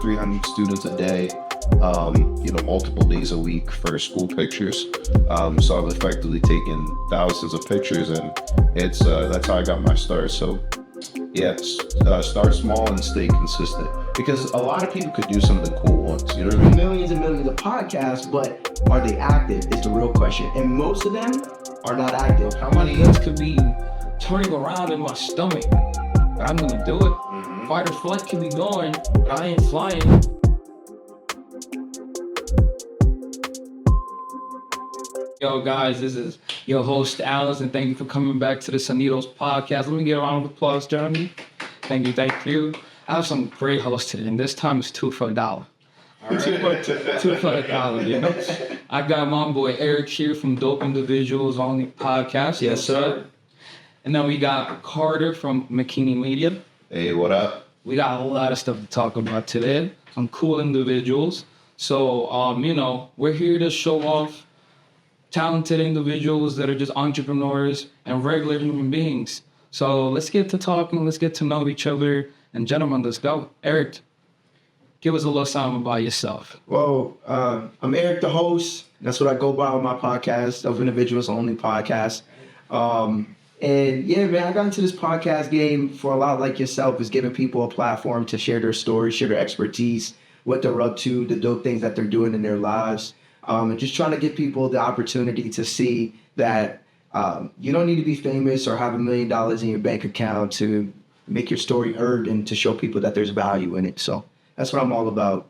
300 students a day, multiple days a week for school pictures. So I've effectively taken thousands of pictures, and it's that's how I got my start. So yeah, start small and stay consistent, because a lot of people could do some of the cool ones. You know what I mean? Millions and millions of podcasts, but are they active is the real question. And most of them are not active. How many hits could be turning around in my stomach? But I'm gonna do it. Fight or flight can be going, but I ain't flying. Yo guys, this is your host Alice, and thank you for coming back to the Sonidos Podcast. Let me get a round of applause, Jeremy. Thank you. I have some great hosts today, and this time it's $2 for $1. All right. $2 for $1, you know? I got my boy Erik here from Dope Individuals Only Podcast. Yes, sir. And then we got Carter from McKinney Media. Hey, what up? We got a lot of stuff to talk about today. Some cool individuals. So, we're here to show off talented individuals that are just entrepreneurs and regular human beings. So let's get to talking. Let's get to know each other. And gentlemen, let's go. Erik, give us a little something about yourself. Well, I'm Erik, the host. That's what I go by on my podcast, Dope Individuals Only Podcast. And yeah, man, I got into this podcast game for a lot like yourself, is giving people a platform to share their stories, share their expertise, what they're up to, the dope things that they're doing in their lives. And just trying to give people the opportunity to see that you don't need to be famous or have $1 million in your bank account to make your story heard and to show people that there's value in it. So that's what I'm all about,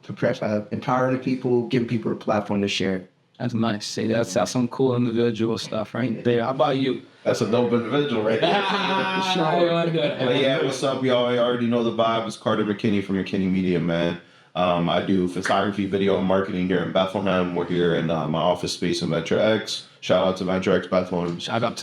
empowering people, giving people a platform to share. That's nice. See, that's some cool individual stuff right there. How about you? That's a dope individual right there. But yeah, what's up, y'all? I already know the vibe. It's Carter McKinney from McKinney Media, man. I do photography, video, and marketing here in Bethlehem. We're here in my office space in Venture X. Shout out to Venture X Bethlehem.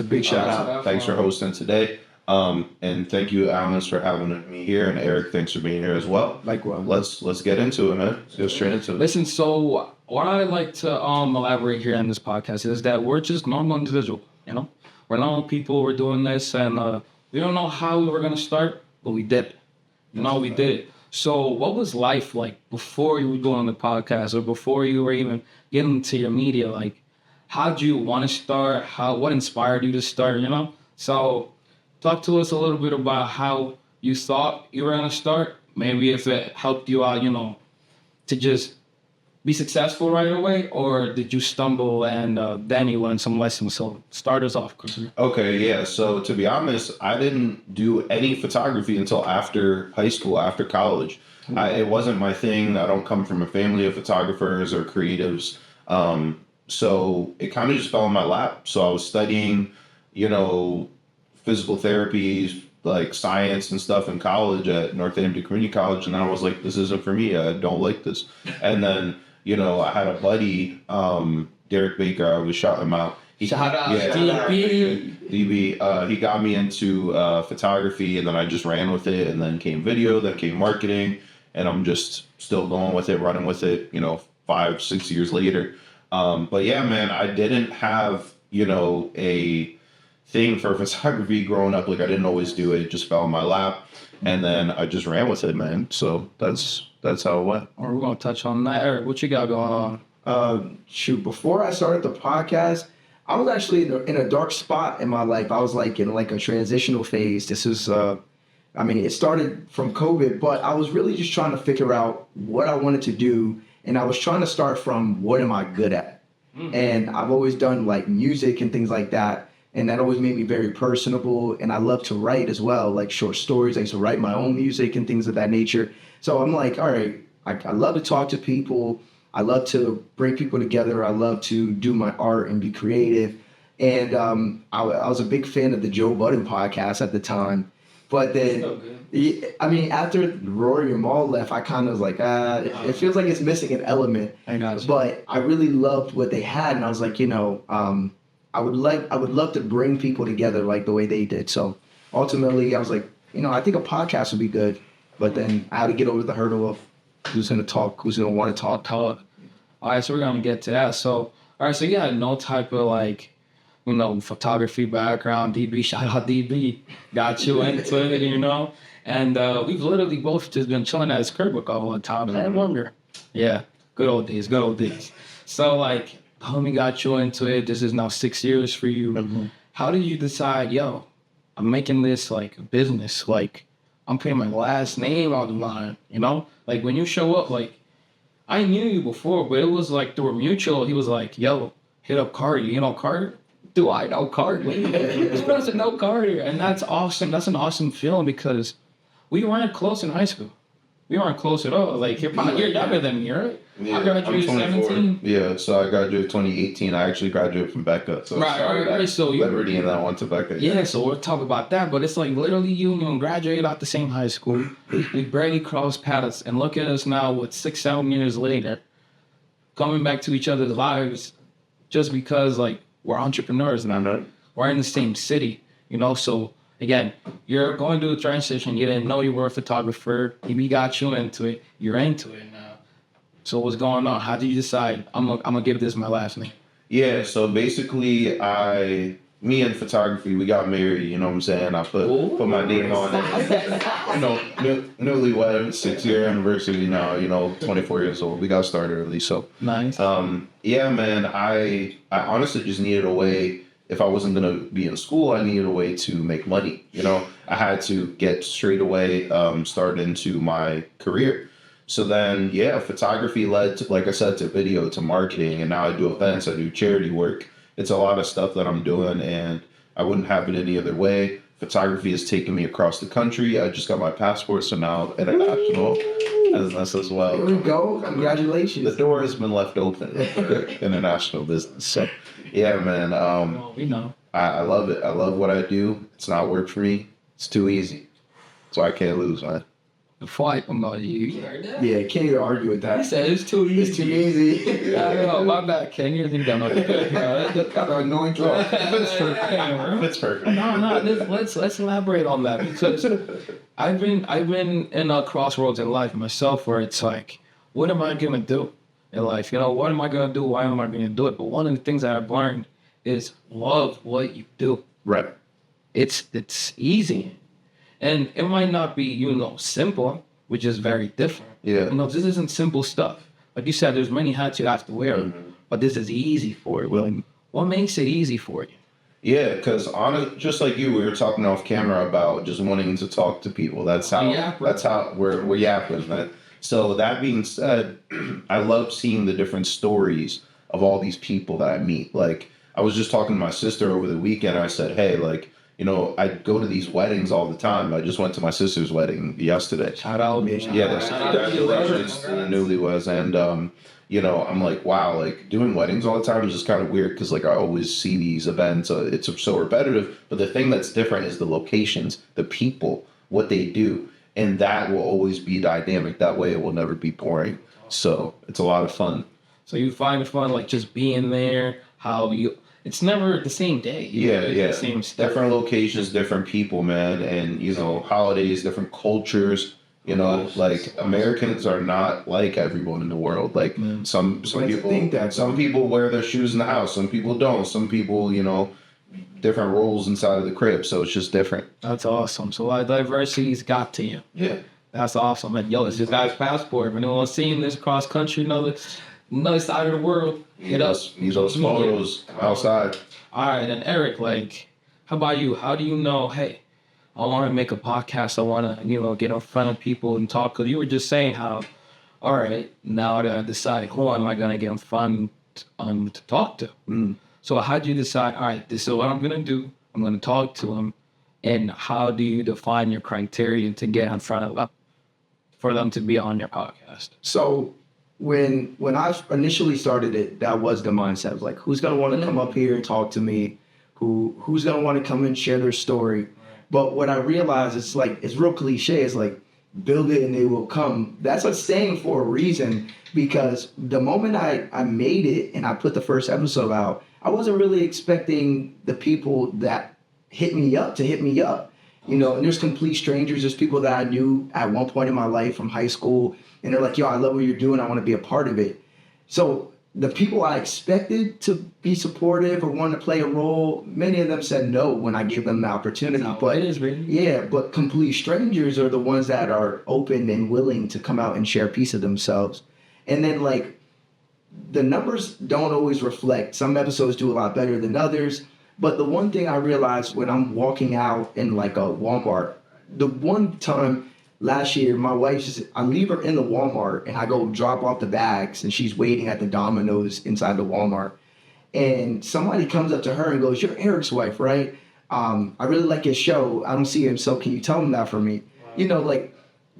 Big shout out. Thanks for hosting today. And thank you, Alice, for having me here, and Erik, thanks for being here as well. Likewise. Let's get into it, man. Let's go straight into it. Listen, so what I like to elaborate here on this podcast is that we're just normal individuals, We're normal people, we're doing this, and we don't know how we were going to start, but we did it. We did it. So what was life like before you were going on the podcast, or before you were even getting into your media? Like, how did you want to start? What inspired you to start, So talk to us a little bit about how you thought you were going to start. Maybe if it helped you out, to just be successful right away, or did you stumble and then you learned some lessons? So start us off, Chris. Okay, yeah. So to be honest, I didn't do any photography until after high school, after college. It wasn't my thing. I don't come from a family of photographers or creatives. So it kind of just fell in my lap. So I was studying, physical therapy, like science and stuff in college at Northampton Community College. And I was like, this isn't for me. I don't like this. And then, I had a buddy, Derek Baker. I was shouting him out. Shout out, DB. He got me into photography, and then I just ran with it. And then came video, then came marketing, and I'm just still going with it, running with it, 5-6 years later. But yeah, man, I didn't have, a thing for photography growing up. Like, I didn't always do it. It just fell in my lap. And then I just ran with it, man. So that's how it went. We're going to touch on that. Erik, what you got going on? Before I started the podcast, I was actually in a dark spot in my life. I was in a transitional phase. This is, it started from COVID, but I was really just trying to figure out what I wanted to do. And I was trying to start from what am I good at? And I've always done music and things like that. And that always made me very personable. And I love to write as well, like short stories. I used to write my own music and things of that nature. So I'm like, all right, I love to talk to people. I love to bring people together. I love to do my art and be creative. And I was a big fan of the Joe Budden podcast at the time. But then, after Rory and Maul left, I kind of was like, it feels like it's missing an element. But I really loved what they had. And I was like, I would love to bring people together like the way they did. So ultimately, I was like, I think a podcast would be good. But then I had to get over the hurdle of who's going to talk, who's going to want to talk. All right, so we're going to get to that. So, all right, so you had no type of photography background. DB, shout out DB, got you into it, And we've literally both just been chilling at his crib with all the time. And I wonder. Yeah, good old days, good old days. So, like, homie got you into it. This is now 6 years for you. Mm-hmm. How did you decide, yo, I'm making this, like, a business? Like, I'm putting my last name on the line, you know? Like, when you show up, like, I knew you before, but it was, like, through a mutual. He was like, yo, hit up Carter. You know Carter? Do I know Carter? This person know Carter. And that's awesome. That's an awesome feeling because we weren't close in high school. We weren't close at all. Like, you're younger than me, right? Yeah, I graduated I'm 24. 17. Yeah, so I graduated 2018. I actually graduated from Becca. So Right. So you, Liberty and then I went to Becca. yeah, so we'll talk about that. But it's like literally you graduated out the same high school. We barely crossed paths. And look at us now, what, 6-7 years later, coming back to each other's lives just because, like, we're entrepreneurs now. We're in the same city, you know? So, again, you're going through a transition. You didn't know you were a photographer. We got you into it. You're into it now. So what's going on? How did you decide, I'm gonna give this my last name? Yeah, so basically me and photography, we got married, you know what I'm saying? I put my name on it. You know, newlywed, 6-year anniversary now, you know, 24 years old. We got started early, so. Nice. Yeah, man, I honestly just needed a way. If I wasn't going to be in school, I needed a way to make money. You know, I had to get straight away, start into my career. So then, yeah, photography led to, like I said, to video, to marketing. And now I do events, I do charity work. It's a lot of stuff that I'm doing and I wouldn't have it any other way. Photography has taken me across the country. I just got my passport, so now international business as well. Here we go. Congratulations. The door has been left open for international business. So, yeah, man. Well, we know. I love it. I love what I do. It's not work for me. It's too easy. So I can't lose, man. Before I promote you heard that? Yeah, can't even argue with He that. said it's too easy. It's too easy. I don't know, my bad, Ken. You think I'm not Got an annoying talk. It's perfect. No, let's elaborate on that because I've been in a crossroads in life myself where it's like, what am I gonna do in life? You know, what am I gonna do? Why am I gonna do it? But one of the things that I've learned is love what you do. Right. It's easy. And it might not be, you know, simple, which is very different. Yeah. You know, this isn't simple stuff. Like you said, there's many hats you have to wear, but this is easy for you. Well, what makes it easy for you? Yeah, because just like you, we were talking off camera about just wanting to talk to people. That's how we're yapping, man. So that being said, I love seeing the different stories of all these people that I meet. Like, I was just talking to my sister over the weekend. I said, hey, like, you know, I go to these weddings all the time. I just went to my sister's wedding yesterday. Shout out, bitch. Yeah, congratulations to the newlyweds. And, you know, I'm like, wow, like doing weddings all the time is just kind of weird because, like, I always see these events. It's so repetitive. But the thing that's different is the locations, the people, what they do. And that will always be dynamic. That way it will never be boring. So it's a lot of fun. So you find it fun, like just being there, it's never the same day. Yeah. The same stuff. Different locations, different people, man. And, you know, holidays, different cultures. You know, like Americans are not like everyone in the world. Like some people wear their shoes in the house. Some people don't. Some people, you know, different roles inside of the crib. So it's just different. That's awesome. So diversity's got to you. Yeah. That's awesome. And yo, it's this guy's passport. If anyone's seeing this cross country, another side of the world, Need those photos outside. All right, and Eric, like, how about you? How do you know, hey, I want to make a podcast. I want to, you know, get in front of people and talk. Because you were just saying how, all right, now I got to decide who am I going to get in front to talk to. So how do you decide, all right, this is what I'm going to do. I'm going to talk to them. And how do you define your criteria to get in front of them for them to be on your podcast? So when I initially started it, that was the mindset. It was like, who's going to want to come up here and talk to me? Who's going to want to come and share their story? But what I realized, it's like, it's real cliche. It's like, build it and they will come. That's a saying for a reason, because the moment I made it and I put the first episode out, I wasn't really expecting the people that hit me up to hit me up. You know, and there's complete strangers. There's people that I knew at one point in my life from high school, and they're like, yo, I love what you're doing. I want to be a part of it. So the people I expected to be supportive or want to play a role, many of them said no when I gave them the opportunity. But it is really. yeah, but complete strangers are the ones that are open and willing to come out and share a piece of themselves. And then like the numbers don't always reflect. Some episodes do a lot better than others. But the one thing I realized when I'm walking out in like a Walmart, the one time last year, my wife just, I leave her in the Walmart and I go drop off the bags and she's waiting at the Domino's inside the Walmart. And somebody comes up to her and goes, "You're Eric's wife, right? I really like his show. I don't see him, so can you tell him that for me?" You know, like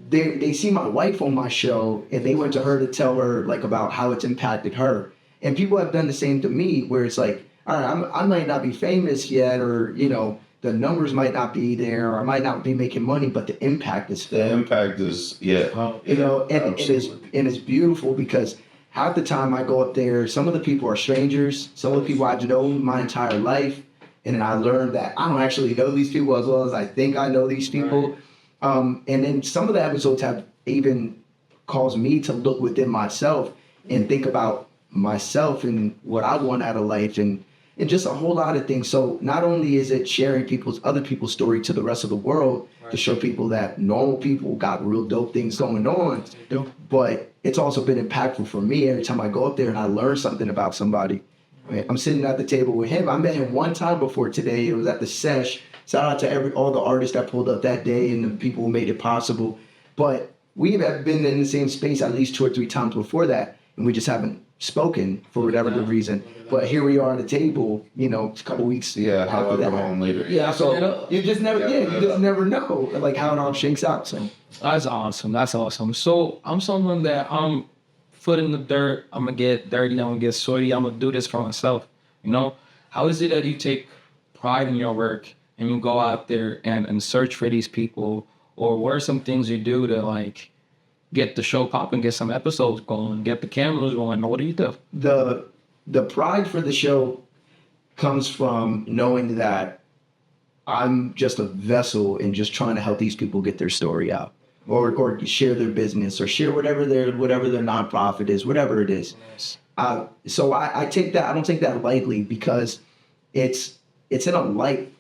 they see my wife on my show and they went to her to tell her like about how it's impacted her. And people have done the same to me where it's like, all right, I might not be famous yet, or, you know, the numbers might not be there, or I might not be making money, but the impact is The there. impact is, yeah. You know, and it's beautiful because half the time I go up there, some of the people are strangers, some of the people I've known my entire life, and then I learned that I don't actually know these people as well as I think I know these people. And then some of the episodes have even caused me to look within myself and think about myself and what I want out of life and just a whole lot of things. So not only is it sharing other people's story to the rest of the world to show people that normal people got real dope things going on, but it's also been impactful for me every time I go up there and I learn something about somebody. I'm sitting at the table with him. I met him one time before today. It was at the sesh. Shout out to all the artists that pulled up that day and the people who made it possible. But we have been in the same space at least 2 or 3 times before that, and we just haven't spoken for whatever the reason. But here we are on the table, you know, a couple weeks after however that. long later. Yeah, so you just never, you just never know like how it all shakes out. So That's awesome. That's awesome. So I'm someone that I'm foot in the dirt. I'm gonna get dirty. I'm gonna get sweaty. I'm gonna do this for myself. You know, how is it that you take pride in your work and you go out there and search for these people, or what are some things you do to like get the show popping, get some episodes going, get the cameras going? What do you do? the pride for the show comes from knowing that I'm just a vessel and just trying to help these people get their story out, or share their business, or share whatever their nonprofit is, whatever it is. So I take that. I don't take that lightly because it's in a light.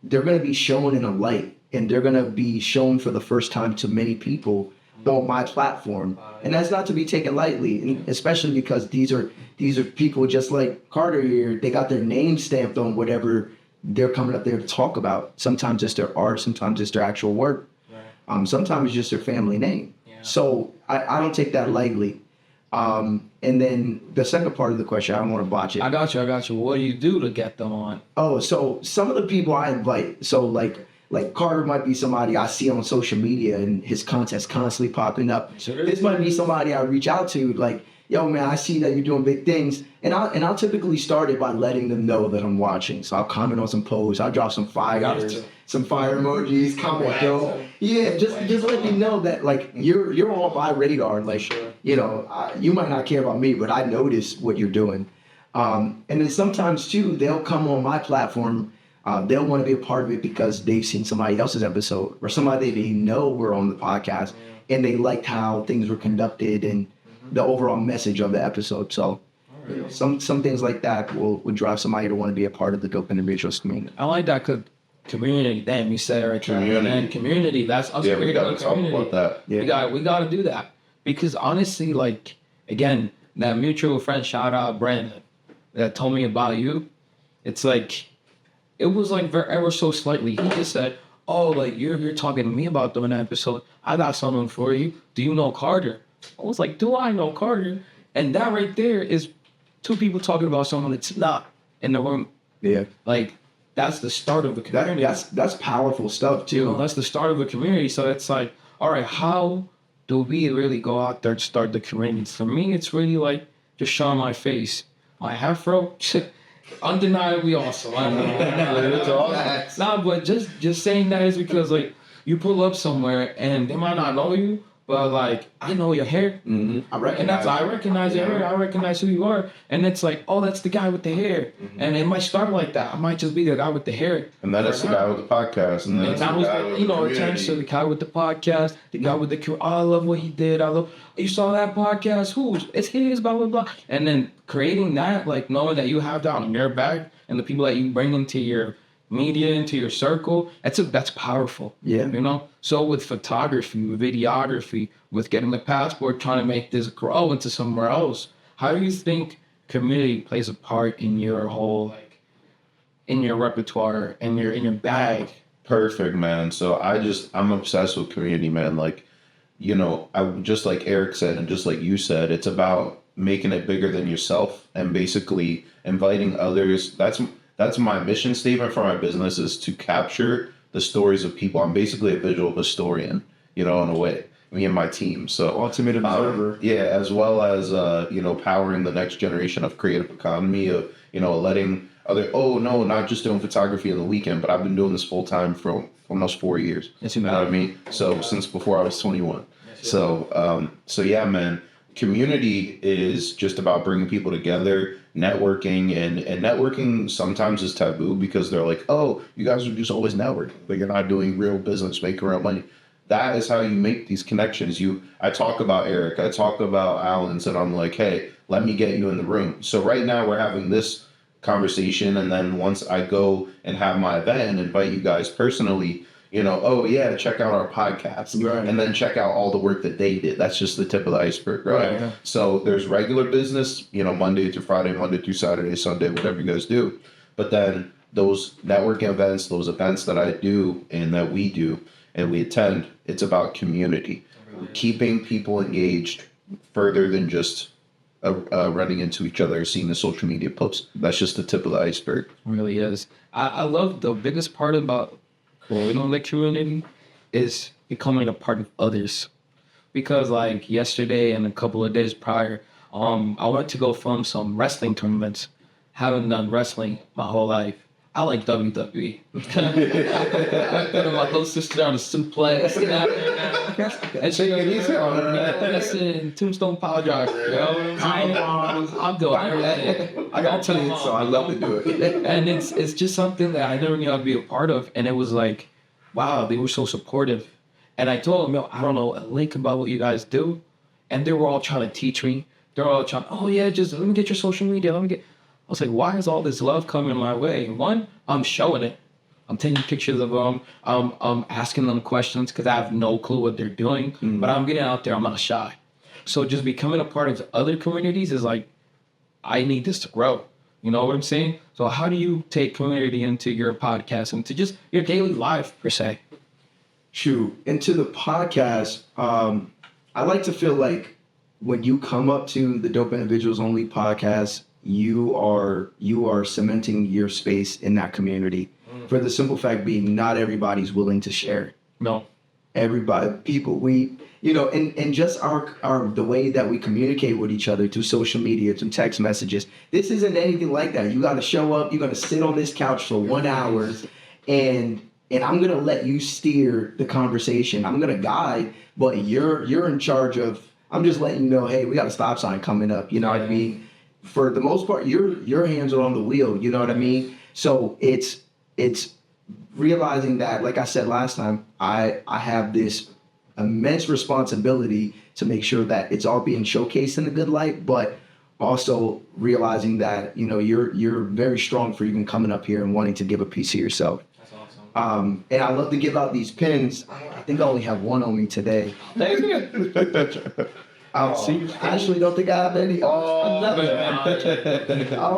They're going to be shown in a light, and they're going to be shown for the first time to many people on my platform, and that's not to be taken lightly, and especially because these are people just like Carter here. They got their name stamped on whatever they're coming up there to talk about. Sometimes it's their art, sometimes it's their actual work, sometimes it's just their family name. So I don't take that lightly. And then the second part of the question, I don't want to botch it. I got you. What do you do to get them on? Oh, so some of the people I invite, so like Carter might be somebody I see on social media and his content's constantly popping up. Sure. This might be somebody I reach out to, like, yo, man, I see that you're doing big things. And I'll typically start it by letting them know that I'm watching. So I'll comment on some posts. I'll drop some fire emojis, comment, yo. Yeah, just let me know that, like, you're on my radar. Like, you know, you might not care about me, but I notice what you're doing. And then sometimes, too, they'll come on my platform. They'll want to be a part of it because they've seen somebody else's episode or somebody they know were on the podcast and they liked how things were conducted and the overall message of the episode. So you know, some things like that will drive somebody to want to be a part of the Dope Individuals community. I like that community. Damn, you said it right there. Community. Man, community. That's us. Yeah, we gotta talk about that. Yeah. We gotta do that because honestly, like, again, that mutual friend, shout out Brandon, that told me about you. It's like, it was like ever so slightly. He just said, "Oh, like you're talking to me about doing that episode. I got someone for you. Do you know Carter?" I was like, "Do I know Carter?" And that right there is 2 people talking about someone that's not in the room. Yeah. Like, that's the start of the community. That's powerful stuff too. You know, that's the start of a community. So it's like, all right, how do we really go out there to start the community? For me, it's really like just showing my face, my afro. Undeniably awesome. I know. Nah, but just saying that is because like you pull up somewhere and they might not know you, but like I know your hair. I recognize I recognize your hair. I recognize who you are. And it's like, oh, that's the guy with the hair. And it might start like that. I might just be the guy with the hair. And then it's the guy with the podcast. And then it's the guy with the it turns to the guy with the podcast, the guy with the, oh, I love what he did. You saw that podcast? Who's? It's his, blah, blah, blah. And then creating that, like knowing that you have that on your back and the people that you bring into your media, into your circle, that's powerful. Yeah. You know? So with photography, with videography, with getting the passport, trying to make this grow into somewhere else, how do you think community plays a part in your whole, like, in your repertoire, in your bag? Perfect, man. So I'm obsessed with community, man. Like, you know, I just like Eric said, and just like you said, it's about making it bigger than yourself and basically inviting others. That's my mission statement for my business, is to capture the stories of people. I'm basically a visual historian, you know, in a way, me and my team. So ultimate observer. Yeah, as well as, you know, powering the next generation of creative economy, of, you know, letting not just doing photography on the weekend, but I've been doing this full time for almost 4 years. Yes, you know what I mean? So since before I was 21. So yeah, man, community is just about bringing people together, networking, and networking sometimes is taboo because they're like, oh, you guys are just always networking, but you're not doing real business, making real money. That is how you make these connections. I talk about Eric, I talk about Alan's, and I'm like, hey, let me get you in the room. So right now we're having this conversation, and then once I go and have my event and invite you guys personally, you know, oh yeah, check out our podcast, right, and then check out all the work that they did. That's just the tip of the iceberg, right? Yeah. So there's regular business, you know, Monday through Friday, Monday through Saturday, Sunday, whatever you guys do. But then those networking events, those events that I do and that we do and we attend, it's about community, keeping people engaged further than just running into each other, seeing the social media posts. That's just the tip of the iceberg. It really is. I love the biggest part about the community is becoming a part of others. Because like yesterday and a couple of days prior, I went to go film some wrestling tournaments. Haven't done wrestling my whole life. I like WWE. I put my little sister down to suplex. And she goes, easy on me. Listen, Tombstone Power Driver. You know? I'm doing everything. I got to so I love to do it. And it's just something that I never knew I'd be a part of. And it was like, wow, they were so supportive. And I told them, I don't know a link about what you guys do. And they were all trying to teach me. They're all trying, oh yeah, just let me get your social media. I was like, why is all this love coming my way? One, I'm showing it. I'm taking pictures of them. I'm asking them questions because I have no clue what they're doing. Mm-hmm. But I'm getting out there. I'm not shy. So just becoming a part of other communities is like, I need this to grow. You know what I'm saying? So how do you take community into your podcast, into just your daily life, per se? Shoot, into the podcast, I like to feel like when you come up to the Dope Individuals Only podcast, you are cementing your space in that community. For the simple fact being, not everybody's willing to share. No. Everybody, people, and just the way that we communicate with each other through social media, through text messages. This isn't anything like that. You got to show up. You're going to sit on this couch for 1 hour, and I'm going to let you steer the conversation. I'm going to guide, but you're in charge of. I'm just letting you know, hey, we got a stop sign coming up. You know what I mean? For the most part, your hands are on the wheel. You know what I mean? So it's realizing that, like I said last time, I have this immense responsibility to make sure that it's all being showcased in a good light, but also realizing that, you know, you're very strong for even coming up here and wanting to give a piece of yourself. That's awesome. And I love to give out these pins. I think I only have one on me today. I actually don't think I have any. Oh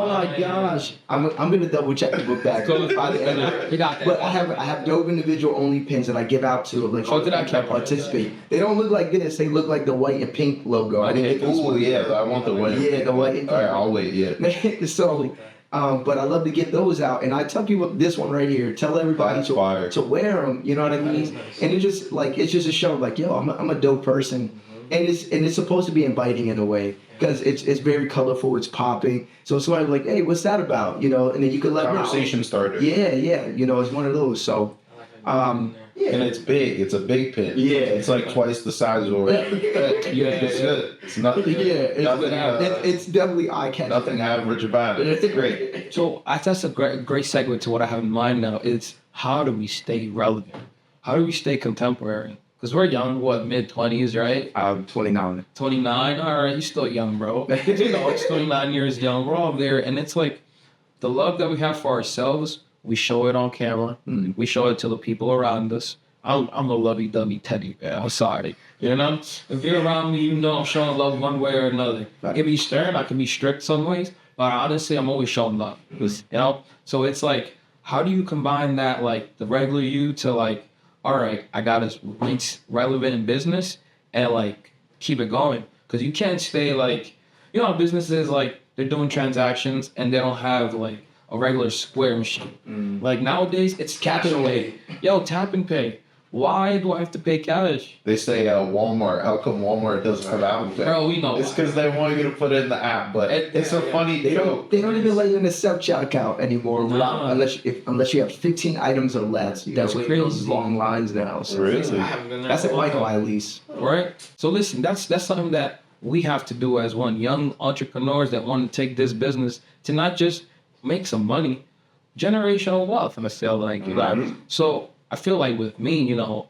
my gosh! I'm gonna double check the book bag. But I have Dope Individual Only pins that I give out to like participate. They don't look like this. They look like the white and pink logo. Oh yeah, I want the white. Yeah, the white. And pink. All right, I'll wait. Yeah. So, but I love to get those out, and I tell people this one right here. Tell everybody to wear them. You know what I mean? Nice. And it's just a show. Like, yo, I'm a dope person. And it's supposed to be inviting in a way because it's very colorful, it's popping. So somebody's like, hey, what's that about? You know, and then you could let conversation starter. Yeah, you know, it's one of those. So, Yeah. And it's big. It's a big pin. Yeah. It's like twice the size of it. Yeah. It's good. It's nothing. It's definitely eye-catching. Nothing average about it. It's great. So that's a great segue to what I have in mind now. It's how do we stay relevant? How do we stay contemporary? Because we're young, mid-20s, right? I'm 29. 29, all right, you're still young, bro. It's 29 years young. We're all there. And it's like the love that we have for ourselves, we show it on camera. We show it to the people around us. I'm a lovey-dovey teddy bear. I'm sorry. You know? If you're around me, you know I'm showing love one way or another. I can be stern, I can be strict some ways, but honestly, I'm always showing love. You know? So it's like, how do you combine that, like, the regular you to, like, all right, I got to reach relevant in business and, like, keep it going? Because you can't stay, like, you know, businesses, like, they're doing transactions and they don't have, like, a regular square machine. Like, nowadays, it's tap and pay. Yo, tap and pay. Why do I have to pay cash? They say Walmart. How come Walmart doesn't have Apple Pay? Bro, we know. It's because they want you to put it in the app, but it's a funny joke. They don't even let you in the self-checkout anymore Nah. unless you have 15 items or less. That's wait crazy. those long lines now. So Really? that's at Michael, at least. Right? So listen, that's something that we have to do as one young entrepreneurs that want to take this business to not just make some money, generational wealth. I feel like, so I feel like with me, you know,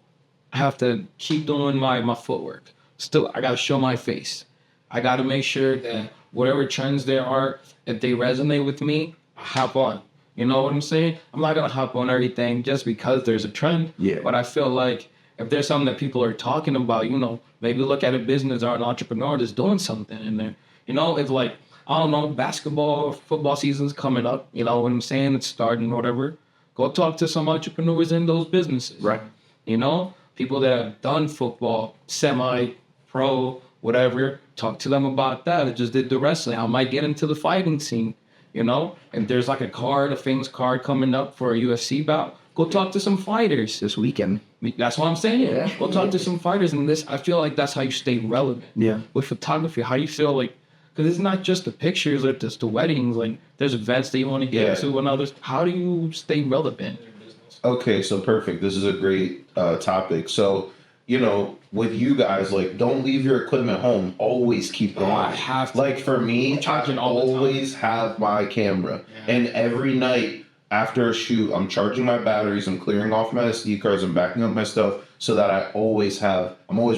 I have to keep doing my footwork. Still, I got to show my face. I got to make sure that whatever trends there are, if they resonate with me, I hop on. You know what I'm saying? I'm not going to hop on everything just because there's a trend. Yeah. But I feel like if there's something that people are talking about, you know, maybe look at a business or an entrepreneur that's doing something in there. You know, it's like, I don't know, basketball, football season's coming up. You know what I'm saying? It's starting, whatever. Go talk to some entrepreneurs in those businesses. Right. You know, people that have done football, semi-pro, whatever. Talk to them about that. I just did the wrestling. I might get into the fighting scene, you know? And there's like a famous card coming up for a UFC bout. Go talk to some fighters. This weekend. That's what I'm saying. Yeah. Go talk to some fighters. And I feel like that's how you stay relevant. Yeah. With photography, how you feel like, because it's not just the pictures or just the weddings. Like, there's events that you want to get to and others. How do you stay relevant in your business? Okay, so perfect. This is a great topic. So, you know, with you guys, like, don't leave your equipment home. Always keep going. I have to. Like, for me, I'm charging I all the time. always have my camera. Yeah. And every night after a shoot, I'm charging my batteries, I'm clearing off my SD cards, I'm backing up my stuff so that I'm always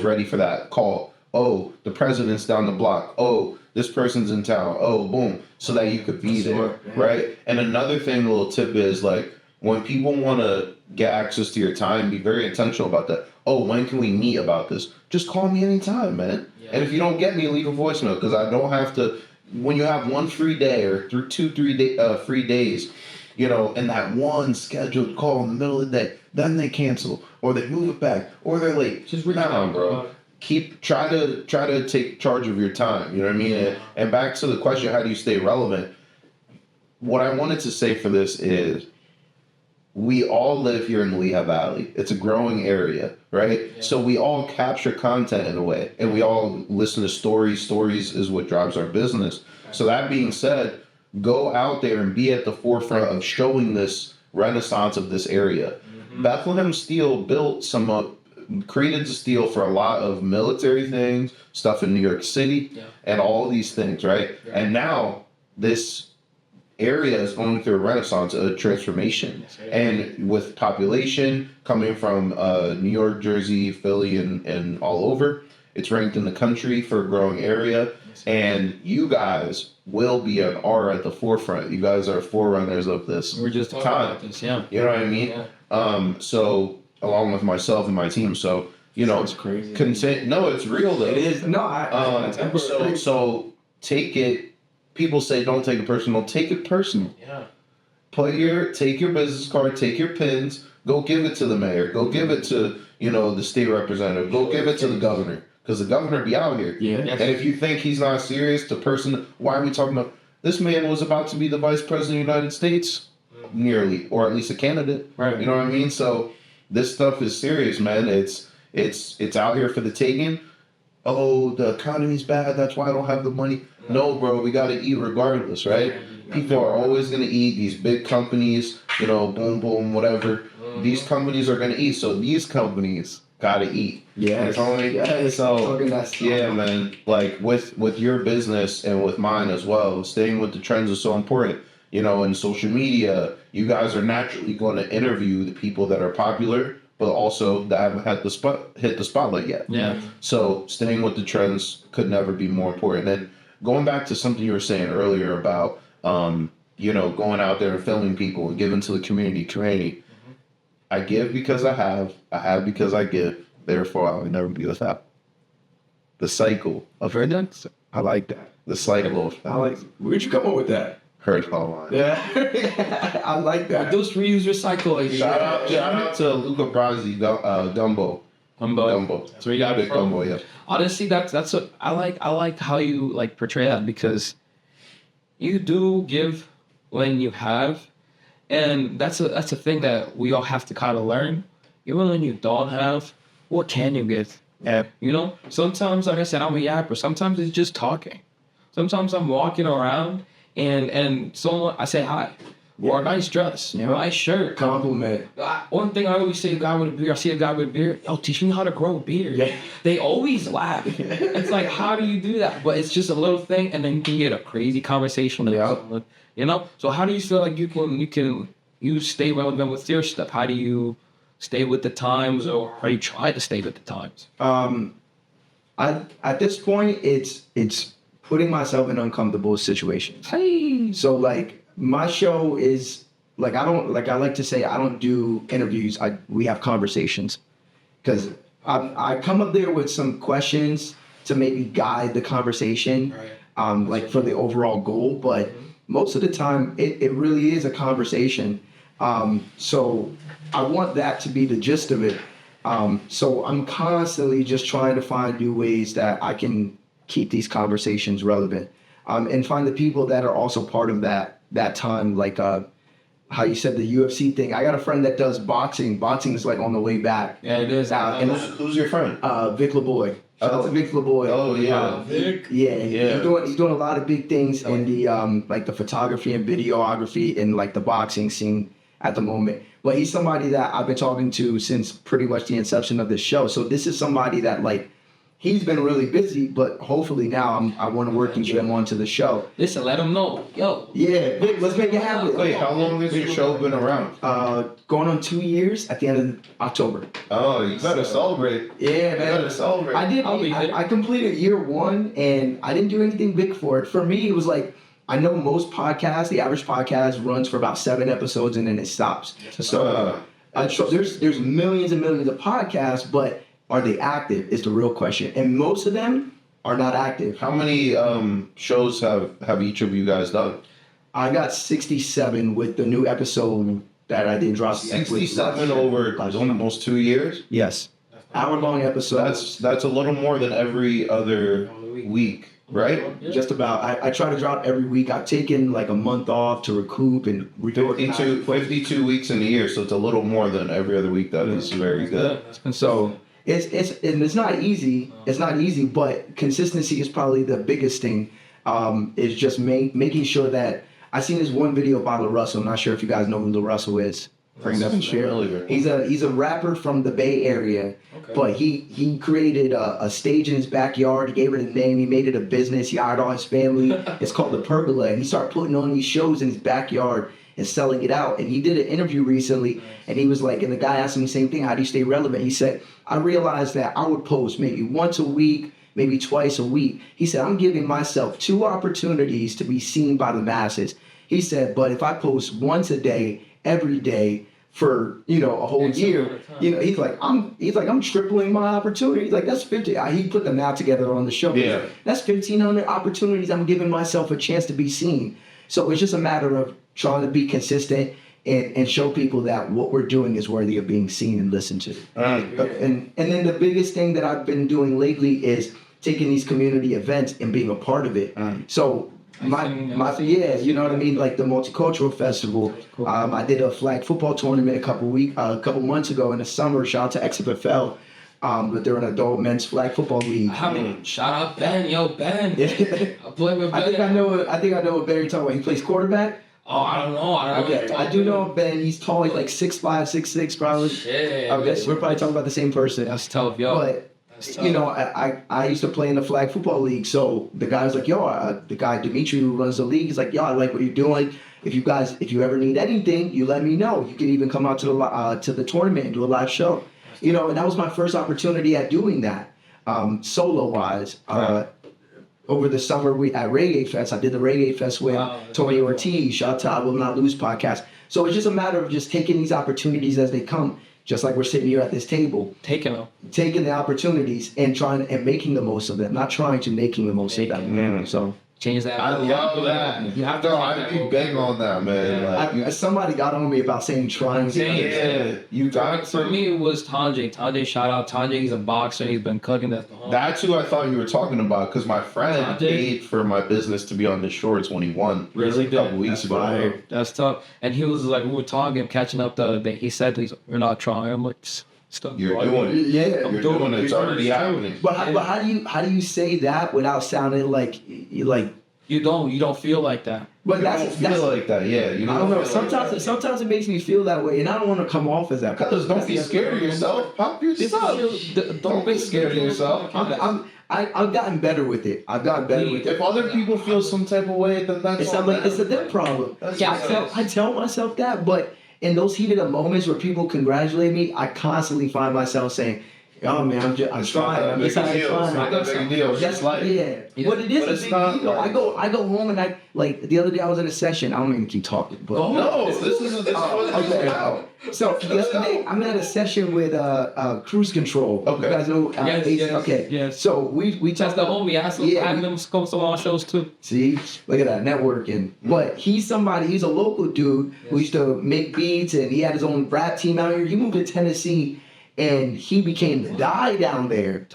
ready for that call. Oh, the president's down the block. Oh, this person's in town. Oh, boom. So that you could be there, right? And another thing, a little tip is, like, when people want to get access to your time, be very intentional about that. Oh, when can we meet about this? Just call me anytime, man. Yeah. And if you don't get me, leave a voicemail, because I don't have to. When you have one free day or 3 free days, you know, and that one scheduled call in the middle of the day, then they cancel or they move it back or they're late. Just reach out, bro. Try to take charge of your time. You know what I mean? Yeah. And back to the question, how do you stay relevant? What I wanted to say for this is, we all live here in the Lehigh Valley. It's a growing area, right? Yeah. So we all capture content in a way, and we all listen to stories. Stories is what drives our business. So that being said, go out there and be at the forefront of showing this renaissance of this area. Mm-hmm. Bethlehem Steel created the steel for a lot of military things, stuff in New York City, and all these things, right? Yeah. And now this area is going through a renaissance, a transformation. And with population coming from New York, Jersey, Philly, and all over, it's ranked in the country for a growing area. And you guys will be and are at the forefront. You guys are forerunners of this. We're just talking about this, yeah. You know what I mean? Yeah. So along with myself and my team. So, you know, it's crazy. No, it's real though. It is. No, so take it. People say don't take it personal. Take it personal. Yeah. Take your business card. Take your pins. Go give it to the mayor. Go give it to, you know, the state representative. Go give it to the governor, because the governor be out here. Yeah. And if you think he's not serious, why are we talking about? This man was about to be the vice president of the United States, nearly, or at least a candidate. Right. You know what I mean? So this stuff is serious, man. It's out here for the taking. Oh, the economy's bad. That's why I don't have the money. No, bro, we got to eat regardless, right? People are always going to eat. These big companies, you know, boom, boom, whatever. these companies are going to eat, so these companies got to eat. Yes. Yeah, man. Like with your business and with mine as well, staying with the trends is so important. You know, in social media, you guys are naturally going to interview the people that are popular, but also that haven't had hit the spotlight yet. Yeah. So staying with the trends could never be more important. And going back to something you were saying earlier about, you know, going out there and filming people and giving to the community. Mm-hmm. I give because I have because I give. Therefore, I will never be without. The cycle of Very done. I like that. the cycle of I like. Where'd you come up with that? hurt online. Yeah, I like that. Those reuse recycle. Shout out to Luca Brasi, Dumbo. Dumbo. So you got it from. Dumbo, yeah. Honestly, that's what I like how you like portray that, because you do give when you have, and that's a thing that we all have to kind of learn. Even when you don't have, what can you give? Yeah. You know, sometimes, like I said, I'm a yapper. Sometimes it's just talking. Sometimes I'm walking around and someone, I say hi, or nice dress, nice shirt. Compliment. One thing I always say to a guy with a beard, I see a guy with a beard, yo, teach me how to grow a beard. Yeah. They always laugh. It's like, how do you do that? But it's just a little thing, and then you can get a crazy conversation with someone, you know? So how do you feel like you stay relevant with your stuff? How do you stay with the times, or how do you try to stay with the times? At this point, it's putting myself in uncomfortable situations. Hey. So like my show is like I like to say I don't do interviews. We have conversations, because I come up there with some questions to maybe guide the conversation, like for the overall goal. But most of the time, it really is a conversation. So I want that to be the gist of it. So I'm constantly just trying to find new ways that I can keep these conversations relevant, and find the people that are also part of that time, like how you said the UFC thing. I got a friend that does boxing. Boxing is like on the way back. Yeah, it is. And Who's your friend? Vic LeBoy. Shout out to Vic LeBoy. Oh yeah, Vic. Yeah. He's doing a lot of big things in the like the photography and videography and like the boxing scene at the moment. But he's somebody that I've been talking to since pretty much the inception of this show. So this is somebody that like, he's been really busy, but hopefully now I want to work and get him onto the show. Listen, let him know. Yo. Yeah, Vic, let's make it happen. Wait, how long has your show been around? Going on 2 years at the end of October. Oh, you better celebrate. Yeah, man. You better celebrate. I completed year one, and I didn't do anything big for it. For me, it was like, I know most podcasts, the average podcast runs for about 7 episodes and then it stops. So there's millions and millions of podcasts, but are they active is the real question. And most of them are not active. How many shows have each of you guys done? I got 67 with the new episode that I did drop. 67 over almost 2 years? Yes. Hour-long episodes. That's a little more than every other week. Right? Just about. I try to drop every week. I've taken like a month off to recoup and 52 weeks in a year, so it's a little more than every other week. That is very good. And so it's not easy. It's not easy, but consistency is probably the biggest thing. It's just making sure that I seen this one video by Lil Russell. I'm not sure if you guys know who Lil Russell is. Bring that share. He's a rapper from the Bay Area, but he created a stage in his backyard. He gave it a name. He made it a business. He hired all his family. It's called The Pergola, and he started putting on these shows in his backyard and selling it out. And he did an interview recently, and he was like, and the guy asked him the same thing: how do you stay relevant? He said, I realized that I would post maybe once a week, maybe twice a week. He said, I'm giving myself 2 opportunities to be seen by the masses. He said, but if I post once a day, every day, for a whole year, he's like I'm tripling my opportunity. He's like, that's 50. He put the math together on the show. Yeah, that's 1,500 opportunities. I'm giving myself a chance to be seen. So it's just a matter of trying to be consistent and show people that what we're doing is worthy of being seen and listened to. And then the biggest thing that I've been doing lately is taking these community events and being a part of it. So. You know what I mean? Like the Multicultural Festival. I did a flag football tournament a couple months ago in the summer. Shout out to XFL. But they're an adult men's flag football league. Shout out Ben, Ben. I play with Ben. I think I know what Barry talking about. He plays quarterback. Oh, I don't know. I don't Okay, I do know Ben. He's tall. He's like 6'5", 6'6", probably. Yeah. Okay, we're probably talking about the same person. That's tough, yo. But you know, I used to play in the flag football league. So the guy's like, yo, the guy Dimitri who runs the league, he's like, yo, I like what you're doing. If you ever need anything, you let me know. You can even come out to the tournament and do a live show. You know, and that was my first opportunity at doing that, solo wise. Over the summer, at Reggae Fest, I did the Reggae Fest with Tony Ortiz. Shout out to I Will Not Lose podcast. So it's just a matter of just taking these opportunities as they come, just like we're sitting here at this table. Taking the opportunities and making the most of them, not trying to making the most of them. So change that. I love that. You have to. I'd be big on that, man. Like, somebody got on me about saying trying to. yeah, you got For to. me, it was Tanjay. Tanjay, shout out Tanjay. He's a boxer. He's been cooking that. That's who I thought you were talking about, because my friend paid for my business to be on the shorts when he won. Really? A couple weeks ago. That's tough. And he was like, we were talking, catching up the other day. He said, we're not trying. I'm like, stop. You're doing it. Yeah, You're doing it. It's already happening. But how do you say that without sounding like You don't feel like that. But You don't feel like that, yeah. You I don't know. feel like that. Sometimes it makes me feel that way, and I don't want to come off as that. Because don't be scared of yourself. Pop yourself. Don't be scared of yourself. I've gotten better with it. I've gotten better with it. If other people feel some type of way, then that's It's all not like that. it's a them problem. That's Yeah, just I tell myself that, but in those heated of moments where people congratulate me, I constantly find myself saying, "Oh man, I'm trying. I'm just It's not that big a deal. It's just like, Yeah, but it is But a it's big not, deal. like- I go home and the other day I was in a session. I don't even keep talking, but no, this is what it's about. So the other day I'm at a session with Cruise Control. Okay. You guys know? Yes. Okay. Yes. So we That's talked the homie. I had them come to all shows too. See, look at that networking. But he's a local dude who used to make beats, and he had his own rap team out here. He moved to Tennessee, and he became the guy down there.